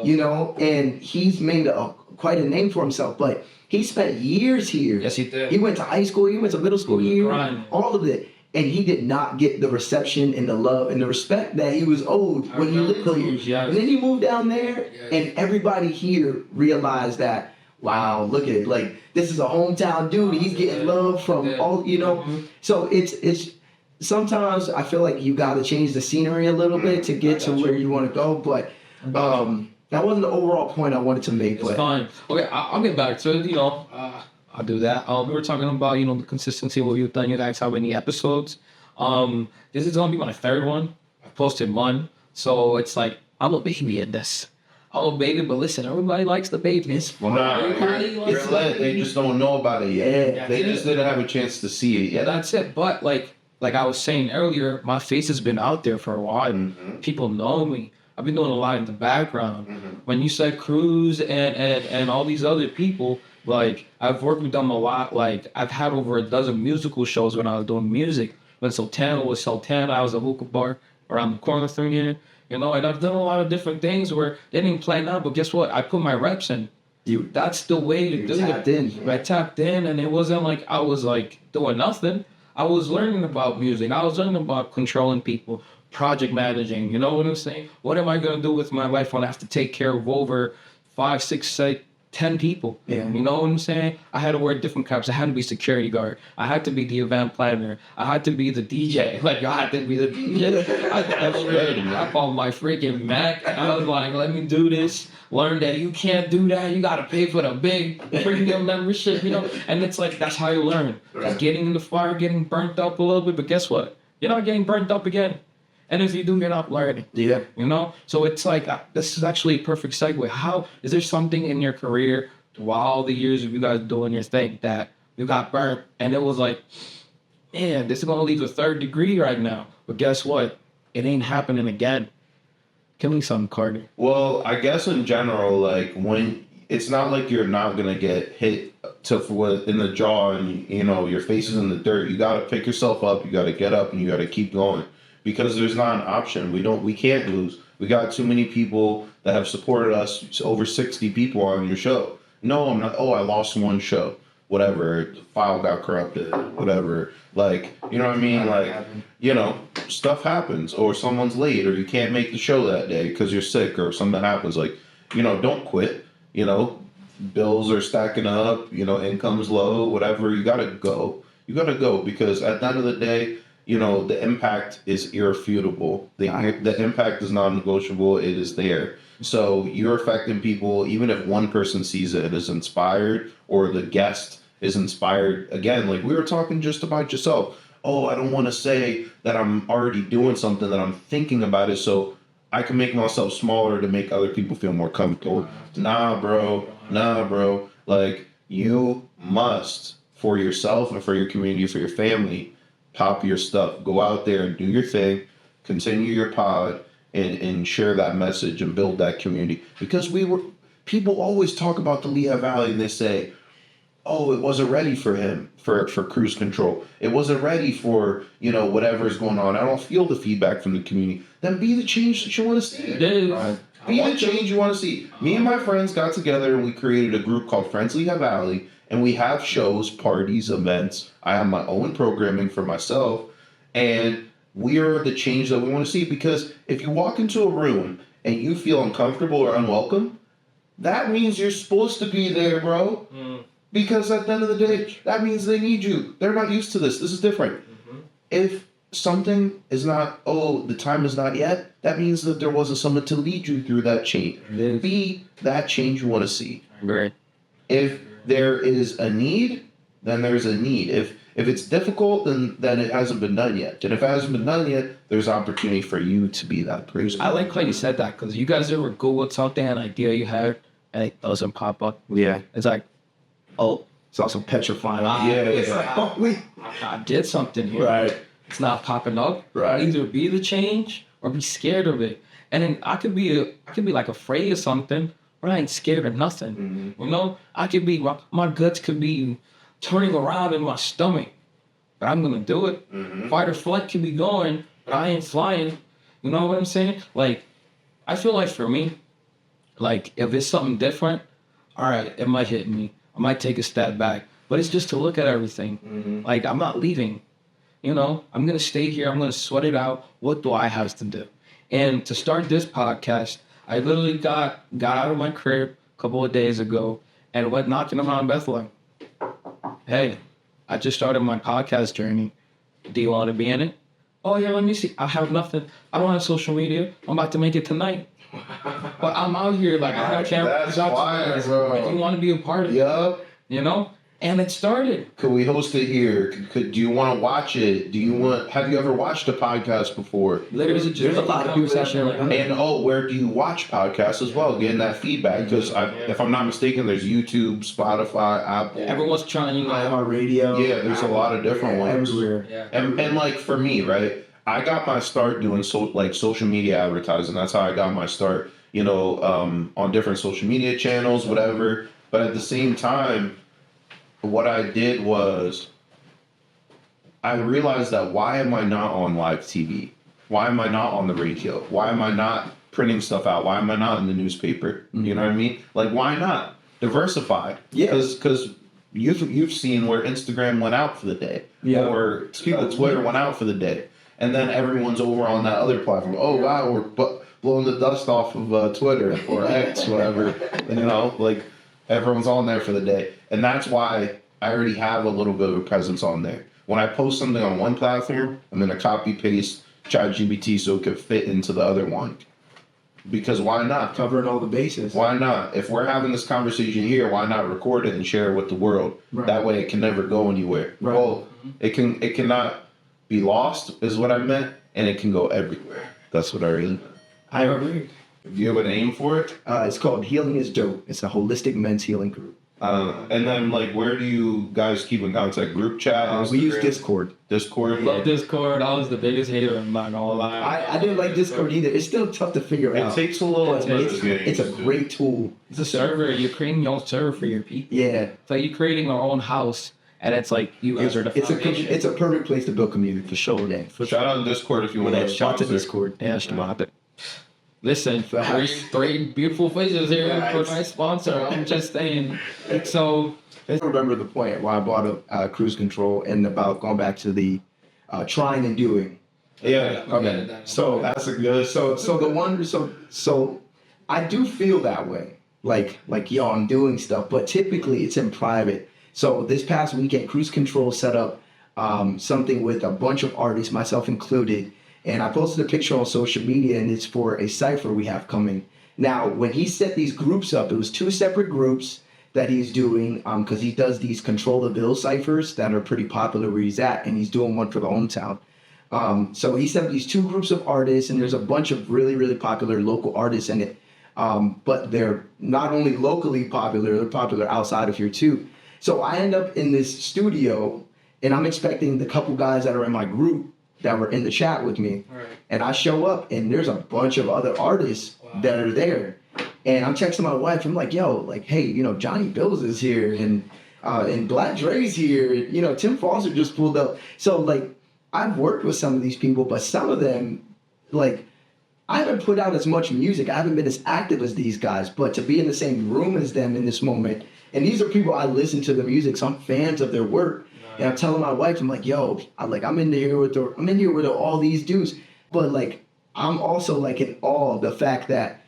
You know, and he's made quite a name for himself. But he spent years here. Yes, he did. He went to high school. He went to middle school He was here. grinding. All of it. And he did not get the reception and the love and the respect that he was owed when he lived here. Yes. And then he moved down there, and everybody here realized that, wow, look at it. Like, this is a hometown dude. He's getting love from all, you know. So it's sometimes I feel like you got to change the scenery a little bit to get to where you want to go. But that wasn't the overall point I wanted to make. It's fine. Okay, I'll get back to it. You know, I'll do that. We were talking about, you know, the consistency of what you've done. You guys, how many episodes? This is gonna be my third one. I posted one, so it's like I'm a baby in this. I'm a baby, but listen, everybody likes the babies. Well, nah, Everybody you're likes lit. They just don't know about it yet. Yeah. They just didn't have a chance to see it Yeah, yet. that's it. But like I was saying earlier, my face has been out there for a while. Mm-hmm. People know me. I've been doing a lot in the background. When you said Cruz and all these other people, like I've worked with them a lot. Like I've had over a dozen musical shows when I was doing music. When Sultana was Sultana, I was a hookah bar around the corner from here. You know, and I've done a lot of different things where they didn't plan out, but guess what? I put my reps in. That's the way to do tapped it. in. I tapped in, and it wasn't like I was like doing nothing. I was learning about music. I was learning about controlling people, project managing. You know what I'm saying? What am I gonna do with my life when I have to take care of over 5, 6, 7, 10 people? Yeah. You know what I'm saying? I had to wear different caps. I had to be security guard. I had to be the event planner. I had to be the DJ. Like I had to be the DJ. I called my freaking Mac. I was like, let me do this. Learn that you can't do that. You gotta pay for the big premium membership, you know? And it's like that's how you learn. Just getting in the fire, getting burnt up a little bit, but guess what? You're not getting burnt up again. And if you do get up, learning. Yeah. You know? So it's like, this is actually a perfect segue. How, is there something in your career, throughout all the years of you guys doing your thing, that you got burnt and it was like, man, this is going to lead to a third degree right now. But guess what? It ain't happening again. Give me some, Carter. Well, I guess in general, like when it's not like you're not gonna get hit in the jaw and you know your face is in the dirt. You gotta pick yourself up. You gotta get up and you gotta keep going because there's not an option. We can't lose. We got too many people that have supported us. It's over 60 people on your show. No, I'm not. Oh, I lost one show. Whatever, the file got corrupted. Whatever. Like, you know what I mean? Like, you know, stuff happens, or someone's late, or you can't make the show that day because you're sick, or something happens. Like, you know, don't quit. You know, bills are stacking up. You know, income's low. Whatever, you gotta go. you got to go, because at the end of the day, you know, the impact is irrefutable. The impact is non-negotiable. It is there. So you're affecting people, even if one person sees it is inspired, or the guest is inspired. Again, like we were talking just about yourself. Oh, I don't want to say that I'm already doing something, that I'm thinking about it, so I can make myself smaller to make other people feel more comfortable. Nah, bro. Like, you must, for yourself and for your community, for your family, pop your stuff. Go out there and do your thing. Continue your pod and share that message and build that community. Because people always talk about the Lehigh Valley and they say, oh, it wasn't ready for him for cruise control. It wasn't ready for, you know, whatever is going on. I don't feel the feedback from the community. Then be the change that you want to see. Be the change you want to see. Me and my friends got together and we created a group called Friends Lehigh Valley, and we have shows, parties, events. I have my own programming for myself, and we are the change that we want to see. Because if you walk into a room and you feel uncomfortable or unwelcome, that means you're supposed to be there, bro. Because at the end of the day, that means they need you. They're not used to this. This is different. If something is not, the time is not yet, that means that there wasn't someone to lead you through that change. Be that change you want to see. Right. If there is a need, then there's a need. If it's difficult, then it hasn't been done yet. And if it hasn't been done yet, there's opportunity for you to be that person. I like how you said that, because you guys ever Google something, an idea you had, and it doesn't pop up? Yeah. It's like, oh, It's also petrifying. Yeah. Like, oh, wait. I did something here. Right. It's not popping up. Right. Either be the change or be scared of it. And then I could be like afraid of something, but I ain't scared of nothing. You know, I could be, my guts could be turning around in my stomach, but I'm gonna do it. Fight or flight can be going, but I ain't flying. You know what I'm saying? Like, I feel like for me, like if it's something different, all right, it might hit me. I might take a step back, but it's just to look at everything. Like, I'm not leaving. You know, I'm going to stay here. I'm going to sweat it out. What do I have to do? And to start this podcast, I literally got out of my crib a couple of days ago and went knocking around Bethlehem. Hey, I just started my podcast journey. Do you want to be in it? Oh, yeah, let me see. I have nothing. I don't have social media. I'm about to make it tonight. But I'm out here like, I can't. That's fire, bro. You want to be a part of it. Yup. You know? And it started. Could we host it here? Do you want to watch it? Have you ever watched a podcast before? Literally, there's a lot of people out there like, And where do you watch podcasts as well? Getting that feedback. Because if I'm not mistaken, there's YouTube, Spotify, Apple. everyone's trying, you know. iHeartRadio. Yeah, there's a lot of different ones. Everywhere. Yeah. And like for me, right? I got my start doing social media advertising. That's how I got my start, you know, on different social media channels, whatever. But at the same time, what I did was I realized that why am I not on live TV? Why am I not on the radio? Why am I not printing stuff out? Why am I not in the newspaper? You know what I mean? Like, why not diversify? Yeah. Because you've seen where Instagram went out for the day, Yeah. or Twitter went out for the day, and then everyone's over on that other platform. Oh wow, we're blowing the dust off of Twitter or X, whatever. You know, like everyone's on there for the day, and that's why I already have a little bit of a presence on there. When I post something on one platform, I'm gonna copy paste ChatGPT so it could fit into the other one. Because why not? Covering all the bases. Why not? If we're having this conversation here, why not record it and share it with the world? Right. That way it can never go anywhere. Right. Well, it cannot be lost is what I meant, and it can go everywhere. That's what I really meant. I agree. Do you have a name for it? It's called Healing is Dope. It's a holistic men's healing group. And then, like, where do you guys keep in contact? Group chat? We use Instagram? Discord. Discord? Love Discord. I was the biggest hater, I'm not gonna lie. I didn't like Discord either. It's still tough to figure It out. takes a little But bit it's, to get it's a used to. great tool. It's a server. You're creating your own server for your people. Yeah. It's like you're creating your own house, and it's like you guys are the foundation. It's a perfect place to build community for sure. Then. Shout out to Discord if you want to Shout out to sponsor. Discord. Yeah, stop it. Listen, three beautiful faces here for my sponsor. I'm just saying. So, I remember the point why I brought up cruise control and about going back to the trying and doing. Yeah. Okay. So That's a good. so I do feel that way. Like yo, I'm doing stuff, but typically it's in private. So this past weekend, cruise control set up something with a bunch of artists, myself included. And I posted a picture on social media, and it's for a cipher we have coming. Now, when he set these groups up, it was 2 separate groups that he's doing, because he does these Control the Bill ciphers that are pretty popular where he's at, and he's doing one for the hometown. So he set up these 2 groups of artists, and there's a bunch of really, really popular local artists in it. But they're not only locally popular, they're popular outside of here too. So I end up in this studio, and I'm expecting the couple guys that are in my group that were in the chat with me. Right. And I show up, and there's a bunch of other artists that are there. And I'm texting my wife. I'm like, yo, like, hey, Johnny Bills is here, and Black Dre's here. Tim Foster just pulled up. So, like, I've worked with some of these people, but some of them, like, I haven't put out as much music. I haven't been as active as these guys. But to be in the same room as them in this moment, and these are people I listen to the music, so I'm fans of their work. And I'm telling my wife, I'm like, yo, I'm in here with all these dudes. But, like, I'm also, like, in awe of the fact that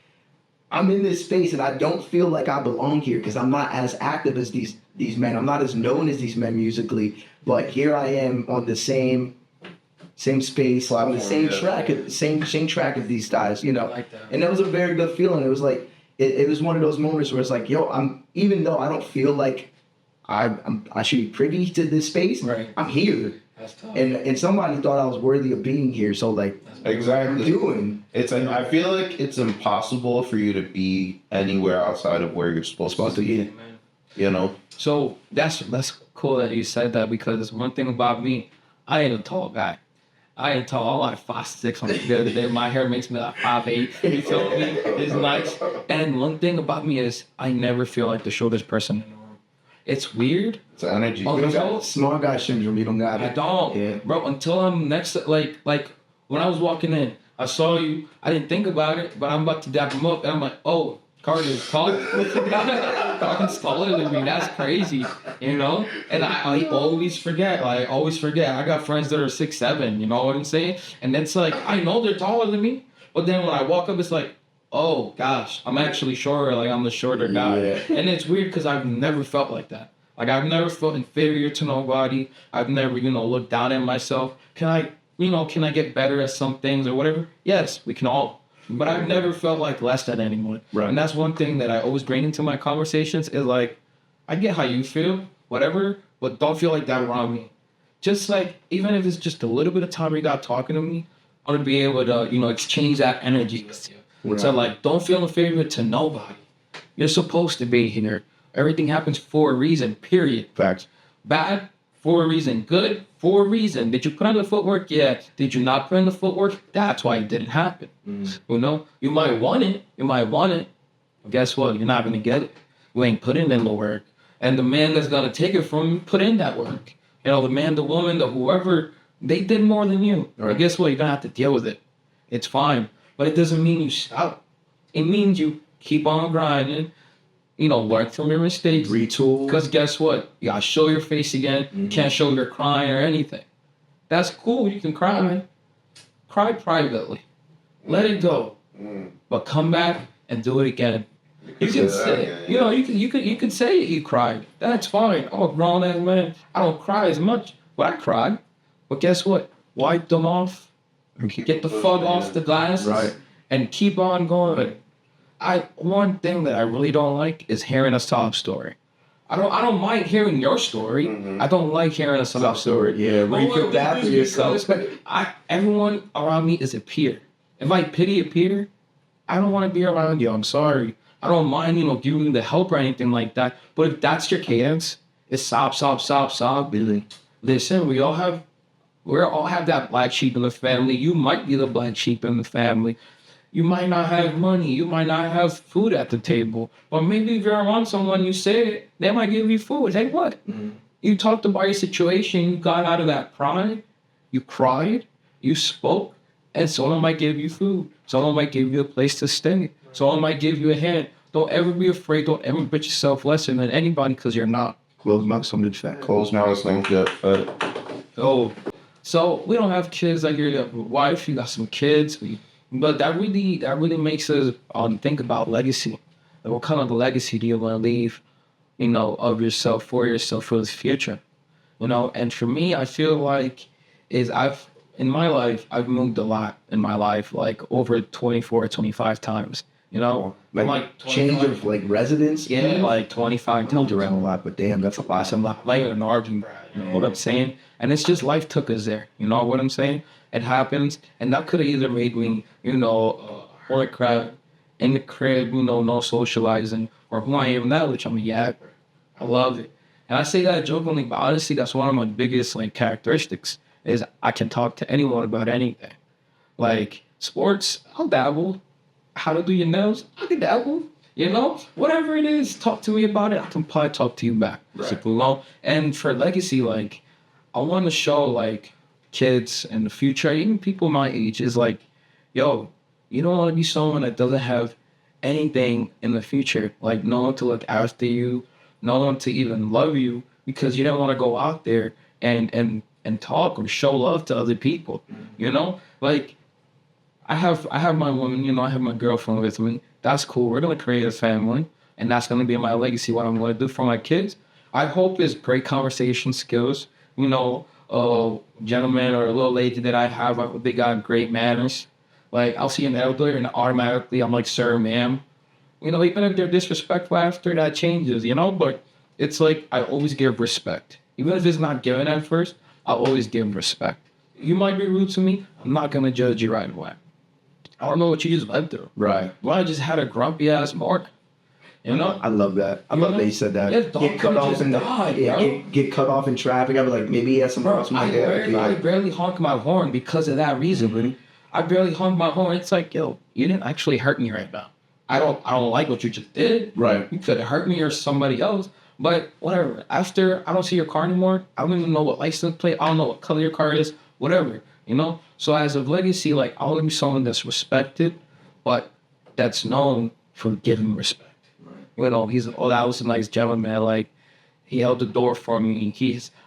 I'm in this space and I don't feel like I belong here because I'm not as active as these men. I'm not as known as these men musically. But here I am on the same space, on the same track, same track as these guys, Like that. And that was a very good feeling. It was like, it was one of those moments where it's like, yo, even though I don't feel like I should be privy to this space, right. I'm here. That's tough. And somebody thought I was worthy of being here, so like exactly. What I'm doing. I feel like it's impossible for you to be anywhere outside of where you're supposed to be. So that's cool that you said that, because one thing about me, I ain't a tall guy. I ain't tall. I'm like 5'6" on the other day. My hair makes me like 5'8". You feel me? It's nice. And one thing about me is I never feel like the shortest person in the room. It's weird. It's energy. You don't got small guy syndrome. You don't got it. I don't. Yeah. Bro, until I'm next to, like when I was walking in, I saw you. I didn't think about it, but I'm about to dap him up. And I'm like, oh, Carter's taller. Carter's taller than me. That's crazy, And I always forget. I got friends that are 6'7", you know what I'm saying? And it's like, I know they're taller than me. But then when I walk up, it's like, oh, gosh, I'm actually shorter. Like, I'm the shorter guy. Yeah. And it's weird because I've never felt like that. Like, I've never felt inferior to nobody. I've never, looked down at myself. Can I get better at some things or whatever? Yes, we can all. But I've never felt like less than anyone. Right. And that's one thing that I always bring into my conversations is like, I get how you feel, whatever, but don't feel like that around me. Just like, even if it's just a little bit of time you got talking to me, I want to be able to, exchange that energy with you. Right. So like, don't feel inferior to nobody. You're supposed to be here. Everything happens for a reason, period. Facts. Bad, for a reason. Good, for a reason. Did you put on the footwork? Yeah. Did you not put in the footwork? That's why it didn't happen. You might want it. But guess what? You're not going to get it. You ain't putting in the work. And the man that's going to take it from you, put in that work. The man, the woman, the whoever, they did more than you. Right. And guess what? You're going to have to deal with it. It's fine. But it doesn't mean you stop. It means you keep on grinding. Learn from your mistakes. Retool. Because guess what? You got to show your face again. Mm-hmm. You can't show you're crying or anything. That's cool. You can cry, man. Cry privately. Let it go. But come back and do it again. You can say, you can say you cried. That's fine. Oh, grown ass man. I don't cry as much, but I cried. But guess what? Wipe them off. Get the fog off the glasses. Right. And keep on going. One thing that I really don't like is hearing a sob story. I don't mind hearing your story. Mm-hmm. I don't like hearing a sob story. Yeah, when you feel bad for yourself. Everyone around me is a peer. If I pity a peer, I don't want to be around you. I'm sorry. I don't mind, giving you the help or anything like that. But if that's your cadence, it's sob, sob, sob, sob. Really. Listen, we all have that black sheep in the family. You might be the black sheep in the family. You might not have money. You might not have food at the table. But maybe if you're around someone, you say it, they might give you food. Hey, what? Mm-hmm. You talked about your situation. You got out of that pride. You cried. You spoke. And someone might give you food. Someone might give you a place to stay. Someone might give you a hand. Don't ever be afraid. Don't ever put yourself lesser than anybody because you're not. Close mouth, something fat. Close mouth, something fat. Oh. So we don't have kids like you have a wife. You got some kids. But that really makes us think about legacy. Like, what kind of legacy do you want to leave, of yourself, for the future? you know. And for me, I feel like in my life, I've moved a lot in my life, like over 24, 25 times, you know. Like change of like residence. Yeah, like 25 times Around a lot, but damn, that's a lot. I'm not like an argument, you know what I'm saying? And it's just life took us there, you know what I'm saying? It happens, and that could have either made me, you know, horny crap in the crib, you know, no socializing, or who I am now, which I'm a yapper. I love it. And I say that jokingly, but honestly, that's one of my biggest like characteristics is I can talk to anyone about anything. Like sports, I'll dabble. How to do your nails, I can dabble. You know, whatever it is, talk to me about it. I can probably talk to you back. Right. Simple, you know? And for legacy, like, I want to show, like, kids in the future, even people my age, is like, yo, you don't want to be someone that doesn't have anything in the future. Like, no one to look after you, no one to even love you, because you don't want to go out there and talk or show love to other people, you know? Like, I have my woman, you know, I have my girlfriend with me. That's cool. We're going to create a family, and that's going to be my legacy, what I'm going to do for my kids. I hope it's great conversation skills. You know, a gentleman or a little lady that I hope they got great manners. Like, I'll see an elder, and automatically I'm like, sir, ma'am. You know, even if they're disrespectful after, that changes, you know? But it's like, I always give respect. Even if it's not given at first, I'll always give respect. You might be rude to me. I'm not going to judge you right away. I don't know what you just went through. Right. Well, I just had a grumpy ass morning. You know? I love that. I love that you said that. Yeah, get cut off in get cut off in traffic. I was like, maybe he has some else. I barely honk my horn because of that reason, but I barely honk my horn. It's like, yo, you didn't actually hurt me right now. I don't like what you just did. Right. You could have hurt me or somebody else. But whatever. After I don't see your car anymore, I don't even know what license plate, I don't know what color your car is, whatever. You know? So as a legacy, like, I want to be someone that's respected, but that's known for giving respect. You know, that was a nice gentleman. Like, he held the door for me.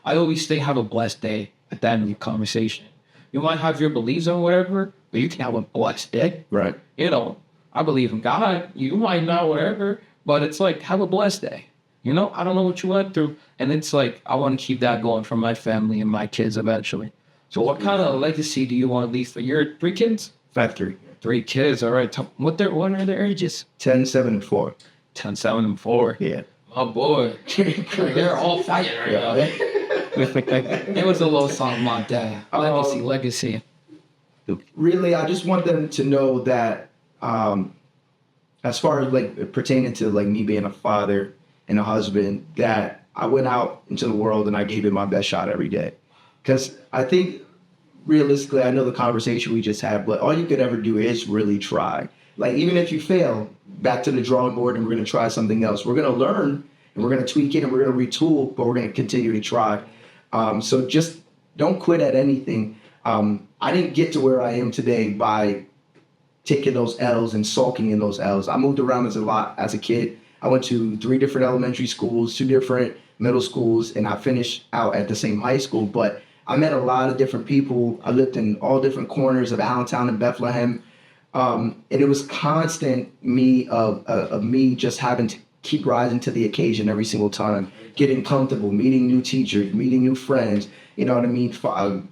I always say, have a blessed day at the end of the conversation. You might have your beliefs or whatever, but you can have a blessed day. Right. You know, I believe in God. You might not, whatever, but it's like, have a blessed day. You know, I don't know what you went through. And it's like, I want to keep that going for my family and my kids eventually. So what kind of legacy do you want to leave for your 3 kids? 5-3. 3 kids, all right. What are their ages? 10, 7, and 4. 10, 7, and 4. Yeah. Oh, boy. They're all fighting right now. It was a little song my dad. Legacy. Really, I just want them to know that as far as like pertaining to like me being a father and a husband, that I went out into the world and I gave it my best shot every day. Because I think realistically, I know the conversation we just had, but all you could ever do is really try. Like, even if you fail, back to the drawing board and we're going to try something else. We're going to learn and we're going to tweak it and we're going to retool, but we're going to continue to try. So just don't quit at anything. I didn't get to where I am today by taking those L's and sulking in those L's. I moved around as a kid. I went to 3 different elementary schools, 2 different middle schools, and I finished out at the same high school. But I met a lot of different people. I lived in all different corners of Allentown and Bethlehem. And it was constant me just having to keep rising to the occasion every single time, getting comfortable, meeting new teachers, meeting new friends, you know what I mean?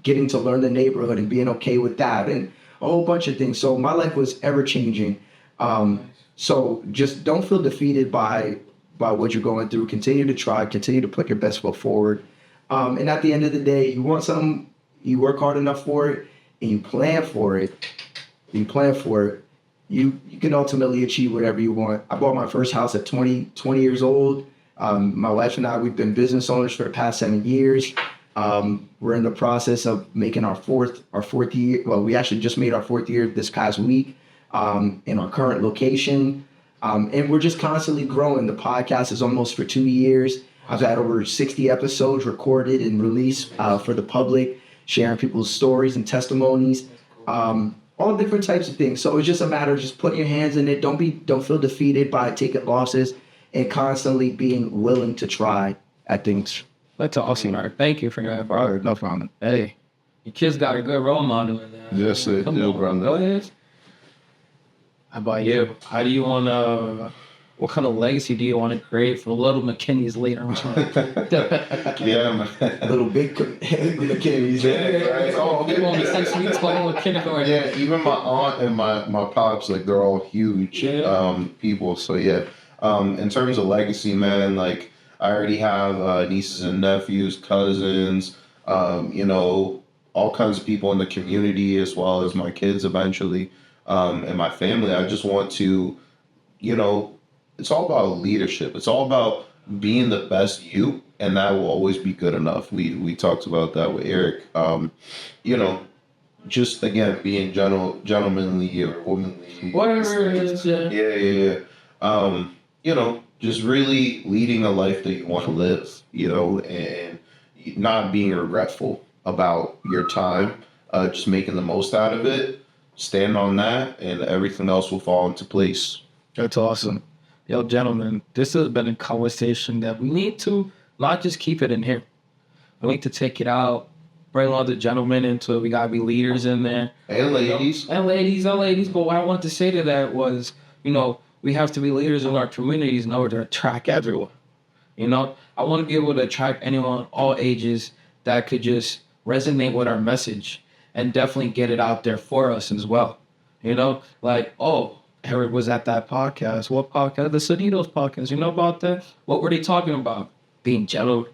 Getting to learn the neighborhood and being okay with that and a whole bunch of things. So my life was ever changing. So just don't feel defeated by what you're going through. Continue to try, continue to put your best foot forward. And at the end of the day, you want something, you work hard enough for it, and you plan for it. You can ultimately achieve whatever you want. I bought my first house at 20 years old. My wife and I, we've been business owners for the past 7 years. We're in the process of making our fourth year. Well, we actually just made our 4th year this past week in our current location. And we're just constantly growing. The podcast is almost for 2 years. I've had over 60 episodes recorded and released for the public, sharing people's stories and testimonies, all different types of things. So it's just a matter of just putting your hands in it. Don't feel defeated by taking losses and constantly being willing to try at things. That's awesome, Art. Thank you for your effort. No problem. Hey, your kids got a good role model. Yes, they do, brother. Go ahead. How about you? How do you want to what kind of legacy do you want to create for little McKinney's later on? Yeah, man. Little big McKinney's. People in the sense we call with kindergarten. Yeah, even my aunt and my pops, like they're all huge people. So yeah, in terms of legacy, man, like I already have nieces and nephews, cousins, all kinds of people in the community, as well as my kids eventually, and my family. I just want to, it's all about leadership. It's all about being the best you, and that will always be good enough. We talked about that with Erik. Just again being gentlemanly or womanly. Whatever it is, Yeah. Just really leading a life that you want to live, and not being regretful about your time, just making the most out of it, stand on that, and everything else will fall into place. That's awesome. Yo, gentlemen, this has been a conversation that we need to not just keep it in here. We need to take it out, bring all the gentlemen into it. We got to be leaders in there. And ladies. And ladies. But what I wanted to say to that was, we have to be leaders in our communities in order to attract everyone. I want to be able to attract anyone, all ages, that could just resonate with our message and definitely get it out there for us as well. Erik was at that podcast. What podcast? The Sonidos Podcast. You know about that? What were they talking about? Being gentle,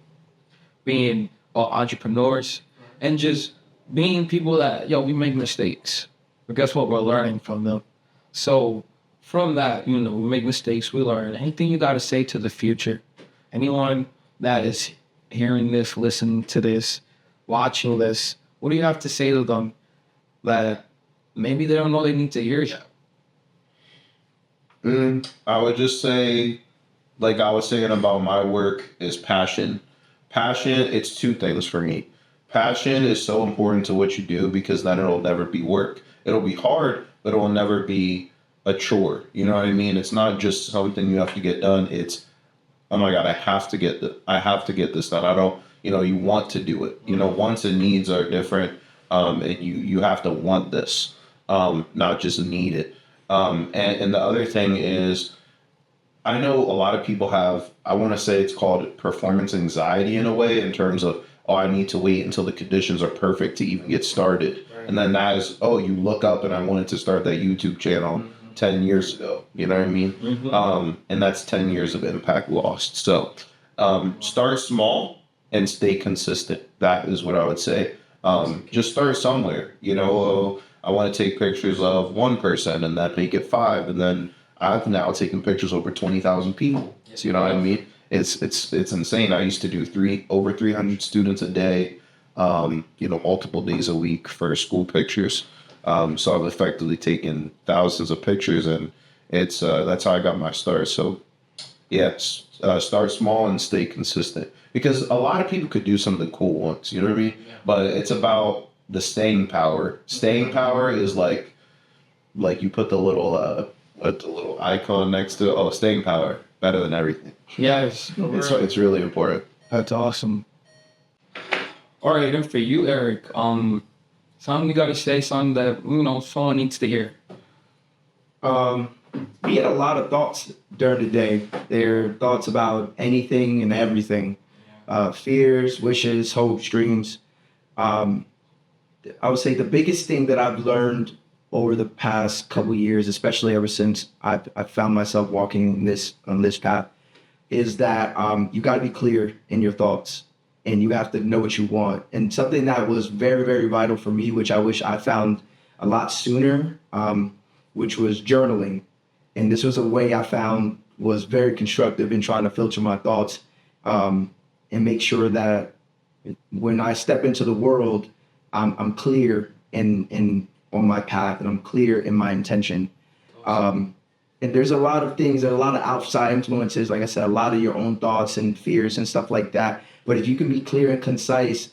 being entrepreneurs, and just being people that, we make mistakes. But guess what? We're learning from them. So from that, we make mistakes, we learn. Anything you got to say to the future? Anyone that is hearing this, listening to this, watching this, what do you have to say to them that maybe they don't know they need to hear yet? I would just say, like I was saying about my work, is passion. Passion, it's two things for me. Passion is so important to what you do, because then it'll never be work. It'll be hard, but it will never be a chore. You know what I mean? It's not just something you have to get done. It's, oh my God, I have to get this done. I don't, you want to do it. Wants and needs are different. And you have to want this, not just need it. And the other thing is, I know a lot of people have, I want to say it's called performance anxiety in a way, in terms of, I need to wait until the conditions are perfect to even get started. Right. And then that is, you look up and I wanted to start that YouTube channel 10 years ago. You know what I mean? Mm-hmm. And that's 10 years of impact lost. So start small and stay consistent. That is what I would say. Just start somewhere. I want to take pictures of one person and then make it 5. And then I've now taken pictures over 20,000 people. So, you know what I mean? It's insane. I used to do over 300 students a day, multiple days a week for school pictures. So I've effectively taken thousands of pictures, and it's that's how I got my start. So start small and stay consistent, because a lot of people could do something cool once, you know what I mean? Yeah. But it's about the staying power. Staying power is like you put the little icon next to it. Staying power, better than everything. Yes. It's really important. That's awesome. All right, and for you, Erik, something you got to say, something that, someone needs to hear. We had a lot of thoughts during the day. There are thoughts about anything and everything. Fears, wishes, hopes, dreams. I would say the biggest thing that I've learned over the past couple of years, especially ever since I found myself walking on this path, is that you got to be clear in your thoughts, and you have to know what you want. And something that was very, very vital for me, which I wish I found a lot sooner, which was journaling. And this was a way I found was very constructive in trying to filter my thoughts, and make sure that when I step into the world, I'm clear in on my path, and I'm clear in my intention. And there's a lot of things, and a lot of outside influences, like I said, a lot of your own thoughts and fears and stuff like that. But if you can be clear and concise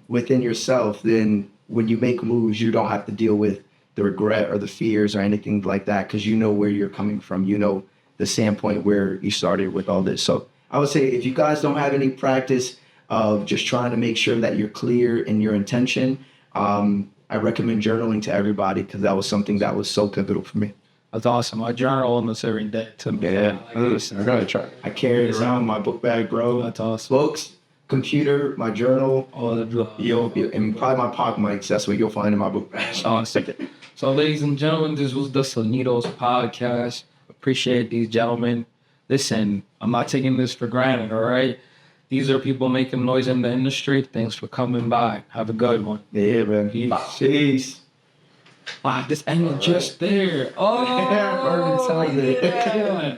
within yourself, then when you make moves, you don't have to deal with the regret or the fears or anything like that, because you know where you're coming from. You know the standpoint where you started with all this. So I would say, if you guys don't have any practice of just trying to make sure that you're clear in your intention, I recommend journaling to everybody, because that was something that was so pivotal for me. That's awesome. I journal almost every day. Yeah, listen, I'm gonna try. I carry it around in my book bag, bro. That's awesome. Books, computer, my journal. Oh, And probably my pocket mics. That's what you'll find in my book bag. So, ladies and gentlemen, this was the Sonidos Podcast. Appreciate these gentlemen. Listen, I'm not taking this for granted, all right? These are people making noise in the industry. Thanks for coming by. Have a good one. Yeah, man. Peace. Wow, this ended just there. Oh, Perfect timing. yeah.